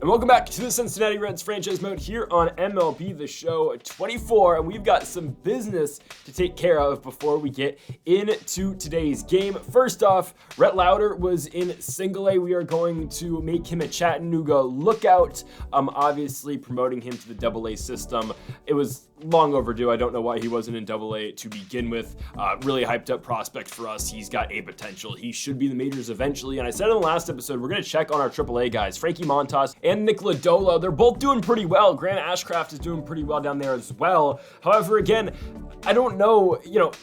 And welcome back to the Cincinnati Reds franchise mode here on MLB The Show 24, and we've got some business to take care of before we get into today's game. First off, Rhett Lauder was in Single A. We are going to make him a Chattanooga lookout, obviously promoting him to the Double A system. It was long overdue. I don't know why he wasn't in Double A to begin with. Really hyped up prospect for us. He's got a potential. He should be in the majors eventually. And I said in the last episode, we're going to check on our AAA guys, Frankie Montas and Nick Lodolo. They're both doing pretty well. Grant Ashcraft is doing pretty well down there as well. However, again, I don't know,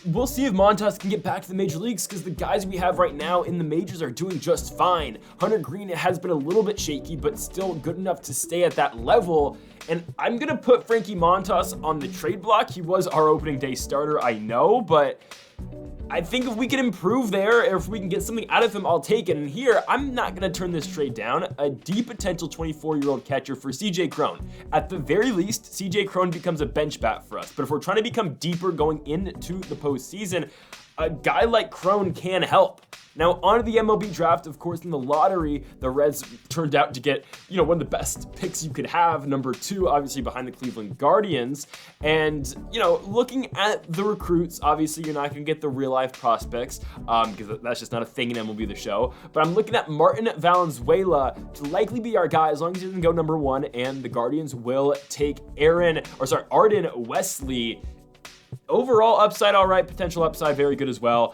we'll see if Montas can get back to the major leagues because the guys we have right now in the majors are doing just fine. Hunter Green has been a little bit shaky, but still good enough to stay at that level. And I'm going to put Frankie Montas on the trade block. He was our opening day starter, I know, but I think if we can improve there, or if we can get something out of him, I'll take it. And here, I'm not going to turn this trade down. A deep potential 24-year-old catcher for CJ Cron. At the very least, CJ Cron becomes a bench bat for us. But if we're trying to become deeper going into the postseason, a guy like Cron can help. Now, on to the MLB draft, of course, in the lottery, the Reds turned out to get, one of the best picks you could have, number 2, obviously behind the Cleveland Guardians. And, looking at the recruits, obviously you're not going to get the real-life prospects, because that's just not a thing in MLB The Show. But I'm looking at Martin Valenzuela to likely be our guy, as long as he doesn't go number 1, and the Guardians will take Arden Wesley. Overall upside, all right. Potential upside, very good as well.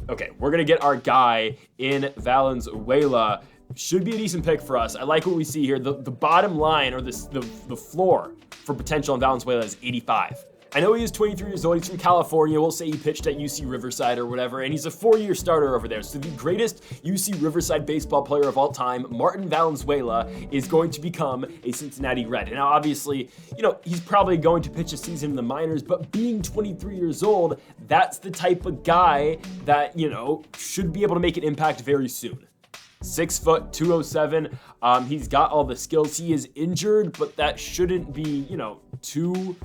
Okay, we're going to get our guy in Valenzuela. Should be a decent pick for us. I like what we see here. The bottom line, or the floor for potential in Valenzuela is 85. I know he is 23 years old. He's from California. We'll say he pitched at UC Riverside or whatever, and he's a 4-year starter over there. So the greatest UC Riverside baseball player of all time, Martin Valenzuela, is going to become a Cincinnati Red. And now, obviously, he's probably going to pitch a season in the minors, but being 23 years old, that's the type of guy that, should be able to make an impact very soon. 6 foot, 207. He's got all the skills. He is injured, but that shouldn't be, too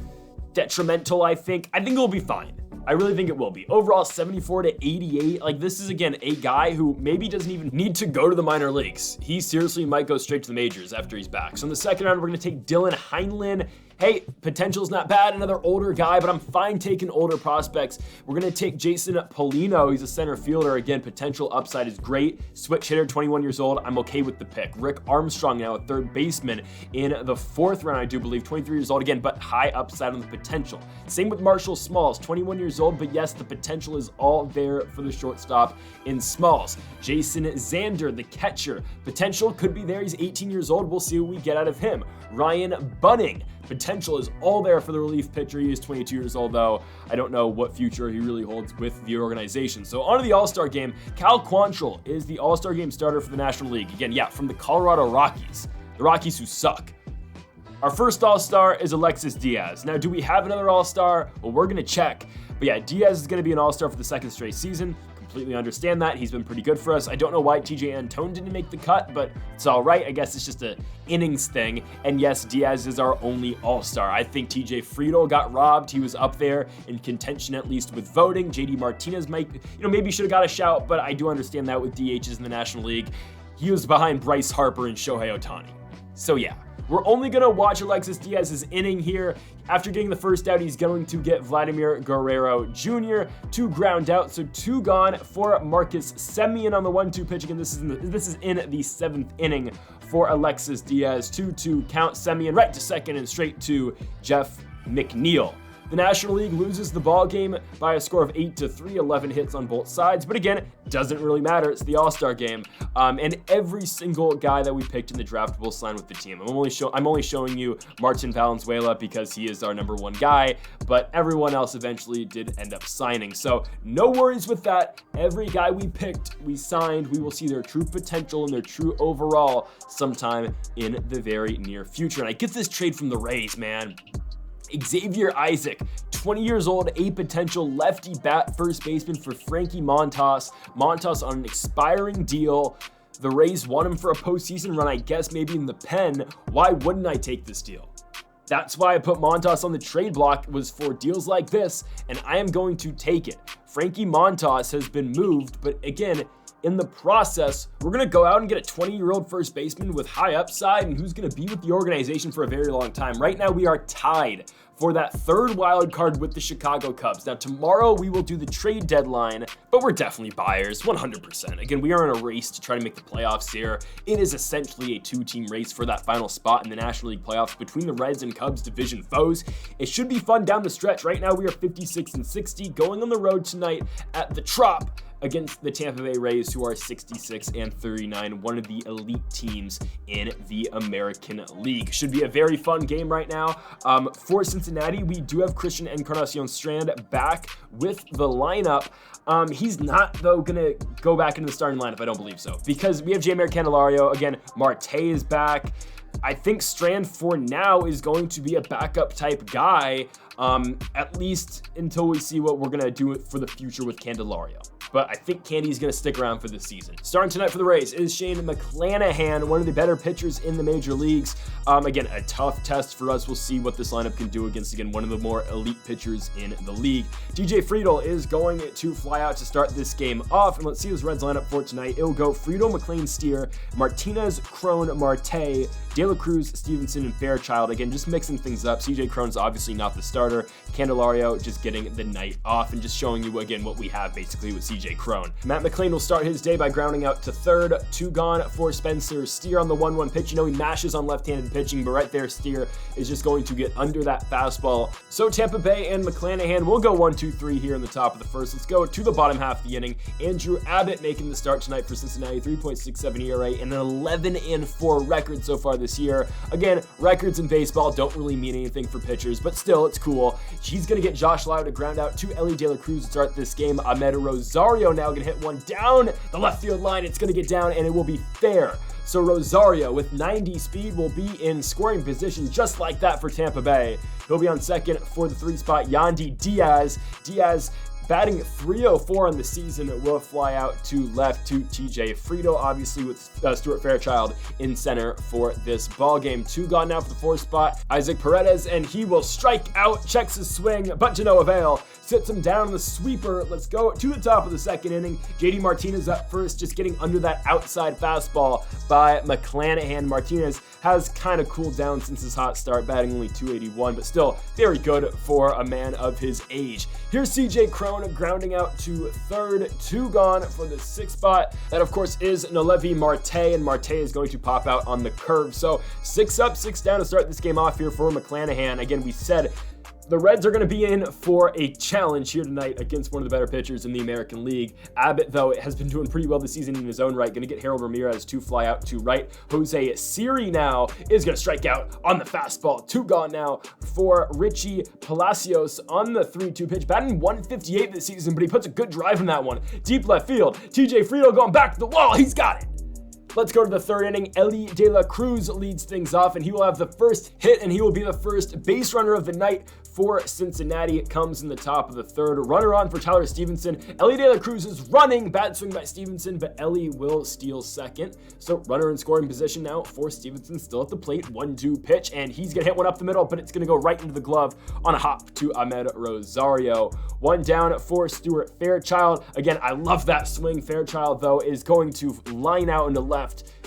detrimental, I think. I think it'll be fine. I really think it will be. Overall, 74 to 88. This is, again, a guy who maybe doesn't even need to go to the minor leagues. He seriously might go straight to the majors after he's back. So in the second round, we're going to take Dylan Heinlein. Hey, potential's not bad. Another older guy, but I'm fine taking older prospects. We're going to take Jason Polino. He's a center fielder. Again, potential upside is great. Switch hitter, 21 years old. I'm okay with the pick. Rick Armstrong now, a third baseman in the 4th round, I do believe. 23 years old again, but high upside on the potential. Same with Marshall Smalls, 21 years old, but yes, the potential is all there for the shortstop in Smalls. Jason Xander, the catcher. Potential could be there. He's 18 years old. We'll see what we get out of him. Ryan Bunning. Potential is all there for the relief pitcher. He is 22 years old, though. I don't know what future he really holds with the organization. So on to the All-Star game. Cal Quantrill is the All-Star game starter for the National League. Again, from the Colorado Rockies. The Rockies who suck. Our first All-Star is Alexis Diaz. Now, do we have another All-Star? Well, we're going to check. But Diaz is going to be an All-Star for the 2nd straight season. Completely understand that. He's been pretty good for us. I don't know why TJ Antone didn't make the cut, but it's all right. I guess it's just a innings thing. And yes, Diaz is our only All-Star. I think TJ Friedel got robbed. He was up there in contention, at least with voting. JD Martinez might, maybe should have got a shout, but I do understand that with DHs in the National League. He was behind Bryce Harper and Shohei Ohtani. So we're only going to watch Alexis Diaz's inning here. After getting the first out, he's going to get Vladimir Guerrero Jr. 2 ground out, so 2 gone for Marcus Semien on the 1-2 pitch. Again, this is in the 7th inning for Alexis Diaz. 2-2 count. Semien right to second and straight to Jeff McNeil. The National League loses the ball game by a score of 8-3, 11 hits on both sides. But again, doesn't really matter. It's the All-Star game. And every single guy that we picked in the draft will sign with the team. I'm only showing you Martin Valenzuela because he is our number 1 guy, but everyone else eventually did end up signing. So no worries with that. Every guy we picked, we signed. We will see their true potential and their true overall sometime in the very near future. And I get this trade from the Rays, man. Xavier Isaac, 20 years old, a potential lefty bat first baseman for Frankie Montas. Montas on an expiring deal. The Rays want him for a postseason run, I guess maybe in the pen. Why wouldn't I take this deal? That's why I put Montas on the trade block, was for deals like this, and I am going to take it. Frankie Montas has been moved, but again, In the process, we're going to go out and get a 20-year-old first baseman with high upside and who's going to be with the organization for a very long time. Right now, we are tied for that third wild card with the Chicago Cubs. Now, tomorrow we will do the trade deadline, but we're definitely buyers, 100%. Again, we are in a race to try to make the playoffs here. It is essentially a two-team race for that final spot in the National League playoffs between the Reds and Cubs division foes. It should be fun down the stretch. Right now, we are 56-60, going on the road tonight at the Trop against the Tampa Bay Rays, who are 66-39, one of the elite teams in the American League. Should be a very fun game right now. For Cincinnati, we do have Christian Encarnacion Strand back with the lineup. He's not, though, going to go back into the starting lineup. I don't believe so, because we have Jeimer Candelario. Again, Marte is back. I think Strand, for now, is going to be a backup type guy, at least until we see what we're going to do for the future with Candelario. But I think Candy's going to stick around for this season. Starting tonight for the Rays is Shane McClanahan, one of the better pitchers in the major leagues. Again, a tough test for us. We'll see what this lineup can do against, again, one of the more elite pitchers in the league. DJ Friedl is going to fly out to start this game off. And let's see his Reds lineup for tonight. It'll go Friedl, McLean, Steer, Martinez, Crone, Marte, De La Cruz, Stevenson, and Fairchild. Again, just mixing things up. CJ Crone's obviously not the starter. Candelario just getting the night off and just showing you, again, what we have basically with CJ Crone. Matt McLean will start his day by grounding out to third. 2 gone for Spencer Steer on the 1-1 pitch. You know, he mashes on left-handed pitching, but right there, Steer is just going to get under that fastball. So Tampa Bay and McClanahan will go 1-2-3 here in the top of the first. Let's go to the bottom half of the inning. Andrew Abbott making the start tonight for Cincinnati, 3.67 ERA and an 11-4 record so far this year. Again, records in baseball don't really mean anything for pitchers, but still, it's cool. He's going to get Josh Lau to ground out to Ellie De La Cruz to start this game. Ahmed Rosario now going to hit one down the left field line. It's going to get down, and it will be fair. So Rosario, with 90 speed, will be in scoring position just like that for Tampa Bay. He'll be on second for the 3 spot, Yandy Diaz. Diaz, batting .304 on the season, will fly out to left to TJ Friedl, obviously with Stuart Fairchild in center for this ball game. 2 gone now for the 4 spot, Isaac Paredes, and he will strike out, checks his swing, but to no avail. Sits him down on the sweeper. Let's go to the top of the second inning. JD Martinez up first, just getting under that outside fastball by McClanahan. Martinez has kind of cooled down since his hot start, batting only .281, but still very good for a man of his age. Here's CJ Crone grounding out to third. 2 gone for the 6th spot. That, of course, is Nolevi Marte, and Marte is going to pop out on the curve. So 6 up, 6 down to start this game off here for McClanahan. Again, we said the Reds are going to be in for a challenge here tonight against one of the better pitchers in the American League. Abbott, though, has been doing pretty well this season in his own right. Going to get Harold Ramirez to fly out to right. Jose Siri now is going to strike out on the fastball. 2 gone now for Richie Palacios on the 3-2 pitch. Batting .158 this season, but he puts a good drive in that one. Deep left field. TJ Friedl going back to the wall. He's got it. Let's go to the 3rd inning. Ellie De La Cruz leads things off, and he will have the first hit, and he will be the first base runner of the night for Cincinnati. It comes in the top of the 3rd. Runner on for Tyler Stevenson. Ellie De La Cruz is running. Bad swing by Stevenson, but Ellie will steal second. So runner in scoring position now for Stevenson, still at the plate. 1-2 pitch, and he's going to hit one up the middle, but it's going to go right into the glove on a hop to Ahmed Rosario. 1 down for Stuart Fairchild. Again, I love that swing. Fairchild, though, is going to line out into left.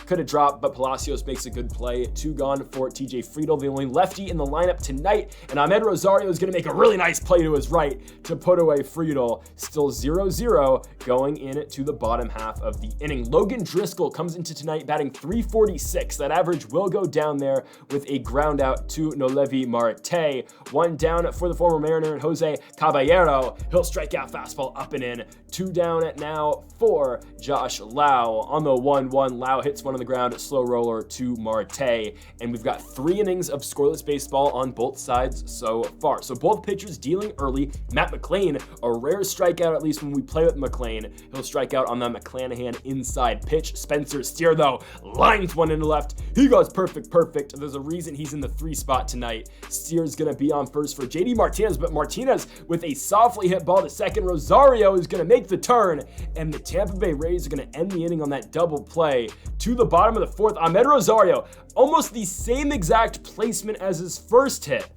Could have dropped, but Palacios makes a good play. 2 gone for TJ Friedl, the only lefty in the lineup tonight. And Ahmed Rosario is going to make a really nice play to his right to put away Friedl. Still 0-0 going into the bottom half of the inning. Logan Driscoll comes into tonight batting .346. That average will go down there with a ground out to Nolevi Marte. 1 down for the former Mariner and Jose Caballero. He'll strike out fastball up and in. 2 down now for Josh Lau. On the 1-1, Lau hits one on the ground, slow roller to Marte, and we've got 3 innings of scoreless baseball on both sides so far. So both pitchers dealing early. Matt McLean, a rare strikeout, at least when we play with McLean. He'll strike out on that McClanahan inside pitch. Spencer Steer, though, lines one into left. He goes perfect. There's a reason he's in the 3 spot tonight. Steer's gonna be on first for JD Martinez, but Martinez with a softly hit ball to second. Rosario is gonna make the turn, and the Tampa Bay Rays are gonna end the inning on that double play. To the bottom of the 4th, Ahmed Rosario, almost the same exact placement as his first hit,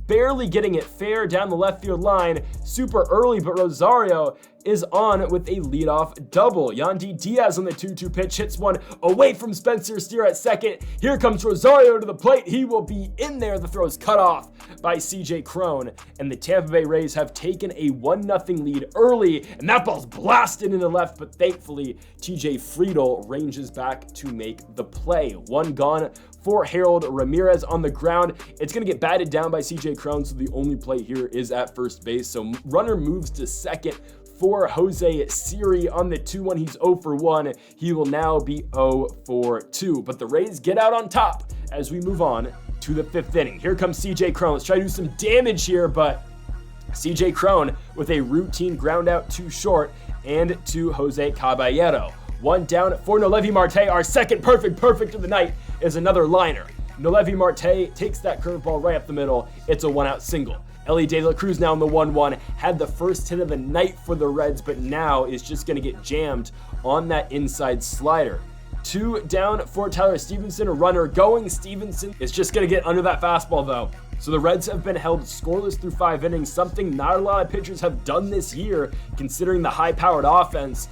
barely getting it fair down the left field line super early, but Rosario is on with a leadoff double. Yandy Diaz on the 2-2 pitch hits one away from Spencer Steer at second. Here comes Rosario to the plate. He will be in there. The throw is cut off by CJ Cron, and the Tampa Bay Rays have taken a 1-0 lead early, and that ball's blasted into left, but thankfully TJ Friedel ranges back to make the play. One gone for Harold Ramirez on the ground. It's going to get batted down by CJ Cron, so the only play here is at first base. So runner moves to second for Jose Siri on the 2-1. He's 0 for 1. He will now be 0 for 2. But the Rays get out on top as we move on to the 5th inning. Here comes CJ Cron. Let's try to do some damage here, but CJ Cron with a routine ground out to short and to Jose Caballero. One down for Nolevi Marte. Our second perfect of the night is another liner. Nolevi Marte takes that curveball right up the middle. It's a 1-out single. Elly De La Cruz now in the 1-1, had the first hit of the night for the Reds, but now is just going to get jammed on that inside slider. 2 down for Tyler Stevenson, a runner going. Stevenson is just going to get under that fastball though. So the Reds have been held scoreless through 5 innings, something not a lot of pitchers have done this year considering the high-powered offense.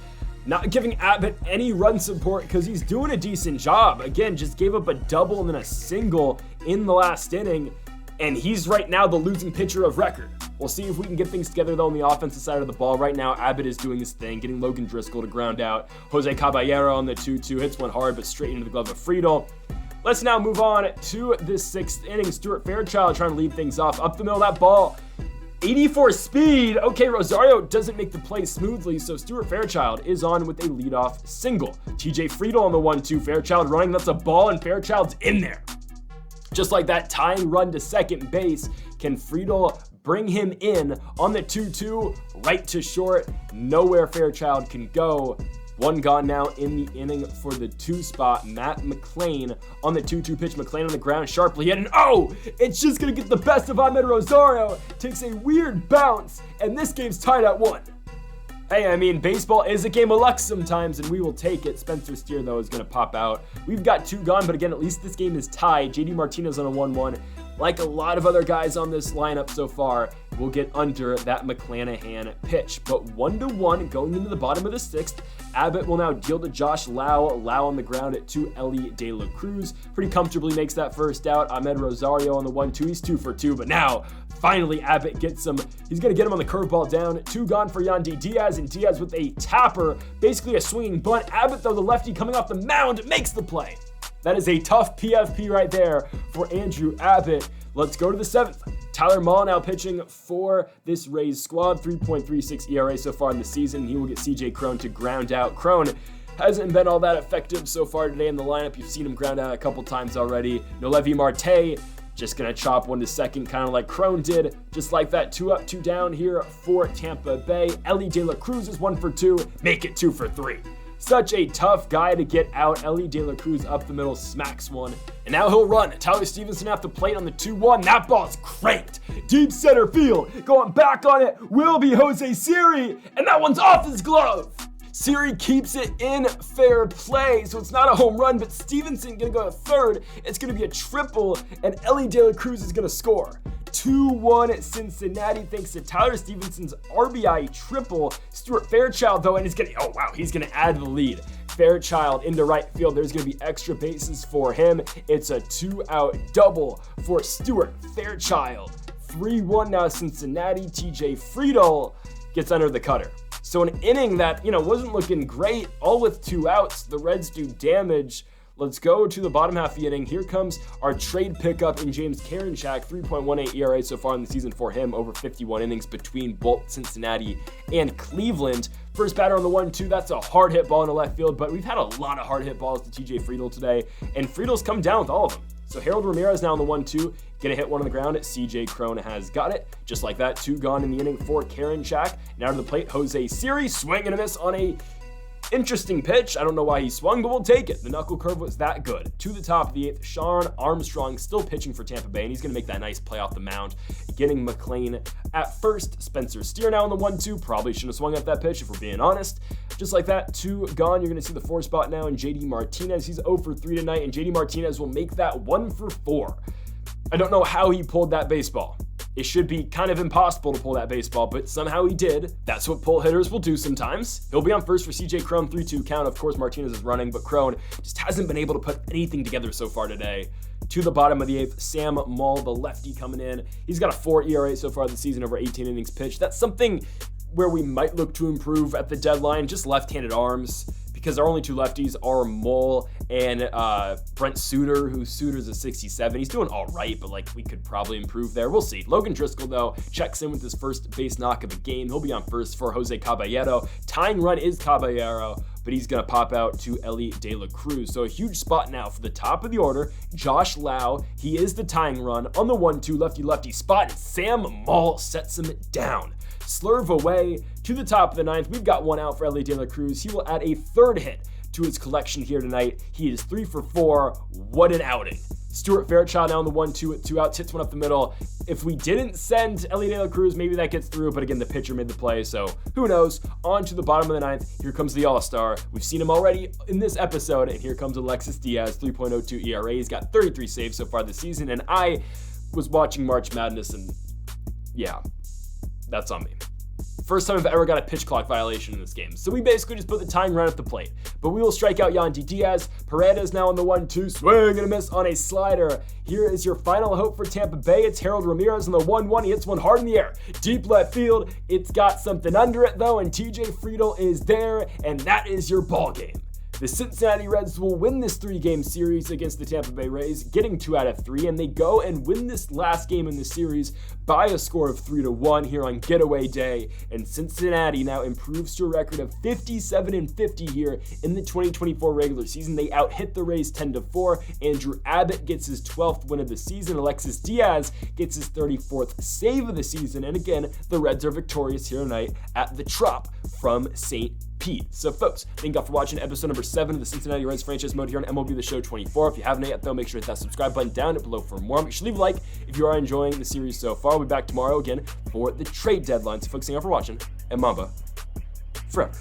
Not giving Abbott any run support because he's doing a decent job. Again, just gave up a double and then a single in the last inning. And he's right now the losing pitcher of record. We'll see if we can get things together though on the offensive side of the ball. Right now, Abbott is doing his thing, getting Logan Driscoll to ground out. Jose Caballero on the 2-2 hits one hard, but straight into the glove of Friedel. Let's now move on to this 6th inning. Stuart Fairchild trying to lead things off. Up the middle, that ball, 84 speed. Okay, Rosario doesn't make the play smoothly, so Stuart Fairchild is on with a leadoff single. TJ Friedel on the 1-2. Fairchild running, that's a ball, and Fairchild's in there. Just like that tying run to second base, can Friedel bring him in on the 2-2, right to short, nowhere Fairchild can go. One gone now in the inning for the 2 spot. Matt McLean on the 2-2 pitch. McLean on the ground sharply hit, and it's just gonna get the best of Ahmed Rosario. Takes a weird bounce, and this game's tied at 1. Hey, I mean, baseball is a game of luck sometimes, and we will take it. Spencer Steer, though, is going to pop out. We've got 2 gone, but again, at least this game is tied. JD Martinez on a 1-1. Like a lot of other guys on this lineup so far, will get under that McClanahan pitch. But 1-1 going into the bottom of the 6th. Abbott will now deal to Josh Lau. Lau on the ground to Elly De La Cruz. Pretty comfortably makes that first out. Ahmed Rosario on the 1-2. He's 2 for 2, but now finally Abbott gets him. He's going to get him on the curveball down. 2 gone for Yandy Diaz, and Diaz with a tapper, basically a swinging bunt. Abbott, though, the lefty coming off the mound, makes the play. That is a tough PFP right there for Andrew Abbott. Let's go to the 7th. Tyler Mahle now pitching for this Rays squad. 3.36 ERA so far in the season. He will get CJ Cron to ground out. Cron hasn't been all that effective so far today in the lineup. You've seen him ground out a couple times already. Nolevi Marte just going to chop one to second, kind of like Cron did. Just like that, 2 up, 2 down here for Tampa Bay. Elly De La Cruz is 1 for 2. Make it 2 for 3. Such a tough guy to get out. Elly De La Cruz up the middle, smacks one. And now he'll run. Tyler Stevenson off the plate on the 2-1. That ball's cranked. Deep center field. Going back on it will be Jose Siri. And that one's off his glove. Siri keeps it in fair play, so it's not a home run, but Stevenson gonna go to third. It's gonna be a triple, and Elly De La Cruz is gonna score. 2-1 at Cincinnati thanks to Tyler Stevenson's RBI triple. Stuart Fairchild, though, and he's gonna add the lead. Fairchild into right field. There's gonna be extra bases for him. It's a 2-out double for Stuart Fairchild. 3-1 now Cincinnati. TJ Friedel gets under the cutter. So an inning that, wasn't looking great, all with 2 outs. The Reds do damage. Let's go to the bottom half of the inning. Here comes our trade pickup in James Karinchak. 3.18 ERA so far in the season for him, over 51 innings between both Cincinnati and Cleveland. First batter on the 1-2. That's a hard hit ball in the left field, but we've had a lot of hard hit balls to TJ Friedel today, and Friedel's come down with all of them. So Harold Ramirez now on the 1-2, gonna hit one on the ground. CJ Cron has got it. Just like that, 2 gone in the inning for Karinchak. Now to the plate, Jose Siri, swing and a miss on a interesting pitch. I don't know why he swung, but we'll take it. The knuckle curve was that good. To the top of the 8th, Sean Armstrong still pitching for Tampa Bay, and he's gonna make that nice play off the mound, getting McLean at first. Spencer Steer now on the 1-2. Probably shouldn't have swung at that pitch if we're being honest. Just like that, 2 gone. You're gonna see the 4 spot now in JD Martinez. He's 0 for 3 tonight, and JD Martinez will make that 1 for 4. I don't know how he pulled that baseball. It should be kind of impossible to pull that baseball, but somehow he did. That's what pull hitters will do sometimes. He'll be on first for CJ Cron, 3-2 count. Of course, Martinez is running, but Cron just hasn't been able to put anything together so far today. To the bottom of the eighth, Sam Mull, the lefty, coming in. He's got a 4 ERA so far this season over 18 innings pitched. That's something where we might look to improve at the deadline, just left-handed arms, because our only two lefties are Mull and Brent Suter, who Suter's a 67. He's doing all right, but like we could probably improve there. We'll see. Logan Driscoll, though, checks in with his first base knock of the game. He'll be on first for Jose Caballero. Tying run is Caballero, but he's going to pop out to Ellie De La Cruz. So a huge spot now for the top of the order. Josh Lau, he is the tying run on the 1-2 lefty-lefty spot, and Sam Mull sets him down. Slurve away to the top of the ninth. We've got one out for Ellie De La Cruz. He will add a third hit to his collection here tonight. He is 3 for 4. What an outing. Stuart Fairchild now on the 1-2 with 2 outs, hits one up the middle. If we didn't send Ellie De La Cruz, maybe that gets through, but again, the pitcher made the play, so who knows. On to the bottom of the ninth. Here comes the All-Star. We've seen him already in this episode, and here comes Alexis Diaz, 3.02 ERA. He's got 33 saves so far this season, and I was watching March Madness, and yeah, that's on me. First time I've ever got a pitch clock violation in this game. So we basically just put the tying run at the plate. But we will strike out Yandy Diaz. Paredes now on the 1-2, swing and a miss on a slider. Here is your final hope for Tampa Bay. It's Harold Ramirez on the 1-1. He hits one hard in the air. Deep left field. It's got something under it though, and TJ Friedel is there, and that is your ball game. The Cincinnati Reds will win this 3-game series against the Tampa Bay Rays, getting 2 out of 3, and they go and win this last game in the series by a score of 3-1 here on Getaway Day, and Cincinnati now improves to a record of 57-50 here in the 2024 regular season. They out-hit the Rays 10-4. Andrew Abbott gets his 12th win of the season. Alexis Diaz gets his 34th save of the season, and again, the Reds are victorious here tonight at the Trop from St. Pete. So folks, thank you all for watching episode number 7 of the Cincinnati Reds franchise mode here on MLB The Show 24. If you haven't yet though, make sure to hit that subscribe button down below for more. Make sure to leave a like if you are enjoying the series so far. We'll be back tomorrow again for the trade deadline. So folks, thank you all for watching, and Mamba forever.